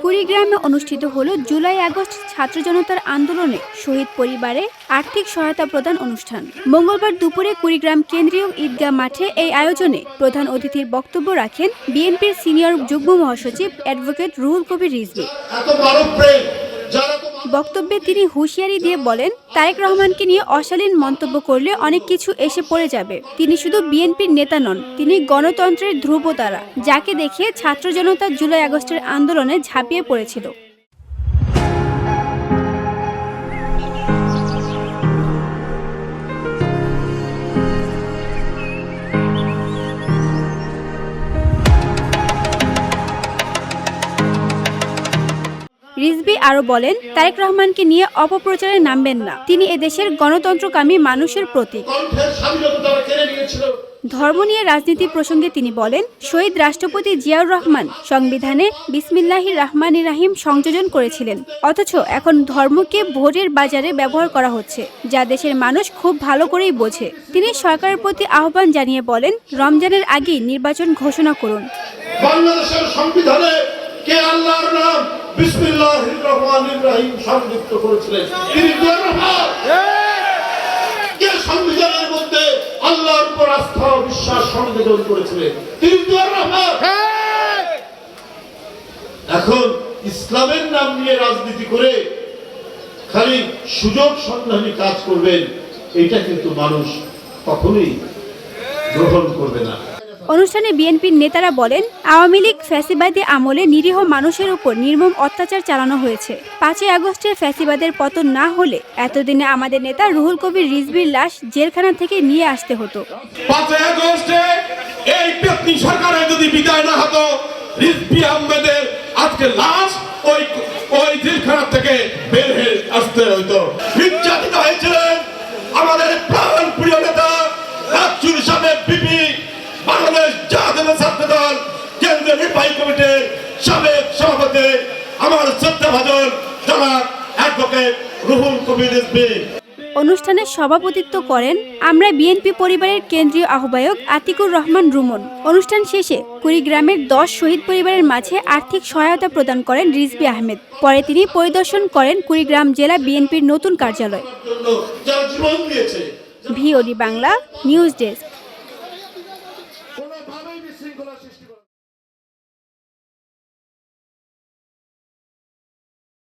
কুড়িগ্রামে অনুষ্ঠিত হলো July August ছাত্র জনতার আন্দোলনে শহীদ পরিবারে আর্থিক সহায়তা প্রদান অনুষ্ঠান। মঙ্গলবার দুপুরে কুড়িগ্রাম কেন্দ্রীয় ঈদগাহ মাঠে এই আয়োজনে প্রধান অতিথির বক্তব্য রাখেন বিএনপির সিনিয়র যুগ্ম মহাসচিব অ্যাডভোকেট রুহুল কবির রিজভী। বক্তব্যে তিনি হুঁশিয়ারি দিয়ে বলেন, তারেক রহমানকে নিয়ে অশালীন মন্তব্য করলে অনেক কিছু এসে পড়ে যাবে। তিনি শুধু বিএনপির নেতা নন, তিনি গণতন্ত্রের ধ্রুবতারা, যাকে দেখে ছাত্র জনতা জুলাই আগস্টের আন্দোলনে ঝাঁপিয়ে পড়েছিল। রিজভী আরও বলেন, তারেক রহমানকে নিয়ে অপপ্রচারে নামবেন না। তিনি এদেশের গণতন্ত্রকামী মানুষের প্রতীক। ধর্ম নিয়ে রাজনীতি প্রসঙ্গে তিনি বলেন, শহীদ রাষ্ট্রপতি জিয়াউর রহমান সংবিধানে বিসমিল্লাহির রহমানির রহিম সংযোজন করেছিলেন, অথচ এখন ধর্মকে ভোটের বাজারে ব্যবহার করা হচ্ছে, যা দেশের মানুষ খুব ভালো করেই বোঝে। তিনি সরকারের প্রতি আহ্বান জানিয়ে বলেন, রমজানের আগেই নির্বাচন ঘোষণা করুন। বাংলাদেশের সংবিধানে কে আল্লাহর নাম বিসমিল্লাহির রহমানির রহিম সংযুক্ত করেছিলেন? তিনি জিয়াউর রহমান। কে সংবিধানের মধ্যে আল্লাহর উপর আস্থা ও বিশ্বাস সংযোজন করেছিলেন? তিনি জিয়াউর রহমান। এখন ইসলামের নাম নিয়ে রাজনীতি করে খালি সুযোগ সন্ধানী কাজ করবেন, এটা কিন্তু মানুষ কখনোই গ্রহণ করবে না। অনুষ্ঠানে বিএনপির নেতারা বলেন, আওয়ামী লীগ ফ্যাসিবাদী আমলে নিরীহ মানুষের উপর নির্মম অত্যাচার চালানো হয়েছে। 5ই আগস্টে ফ্যাসিবাদের পতন না হলে এতদিনে আমাদের নেতা রুহুল কবির রিজভীর লাশ জেলখানা থেকে নিয়ে আসতে হতো। 5ই আগস্টে এই পেতনি সরকারের যদি বিদায় না হতো, রিজভী আহমেদের আজকে লাশ ওই জেলখানা থেকে বের হয়ে আসতে হতো। নির্যাতিত হয়েছিলেন আমাদের প্রাণ প্রিয় নেতা রাজচুর সাহেব বিপি, বাংলাদেশ জাতীয় ছাত্র দল কেন্দ্রীয় নির্বাহী কমিটির সাবেক সভাপতি, আমার শ্রদ্ধাভাজন জনাব অ্যাডভোকেট রুহুল কবির রিজভী। অনুষ্ঠানে সভাপতিত্ব করেন আমরা বিএনপি পরিবারের কেন্দ্রীয় আহ্বায়ক আতিকুর রহমান রুমন। অনুষ্ঠান শেষে কুড়িগ্রামের 10 শহীদ পরিবারের মাঝে আর্থিক সহায়তা প্রদান করেন রিজভী আহমেদ। পরে তিনি পরিদর্শন করেন কুড়িগ্রাম জেলা বিএনপির নতুন কার্যালয়। VOD Bangla news desk.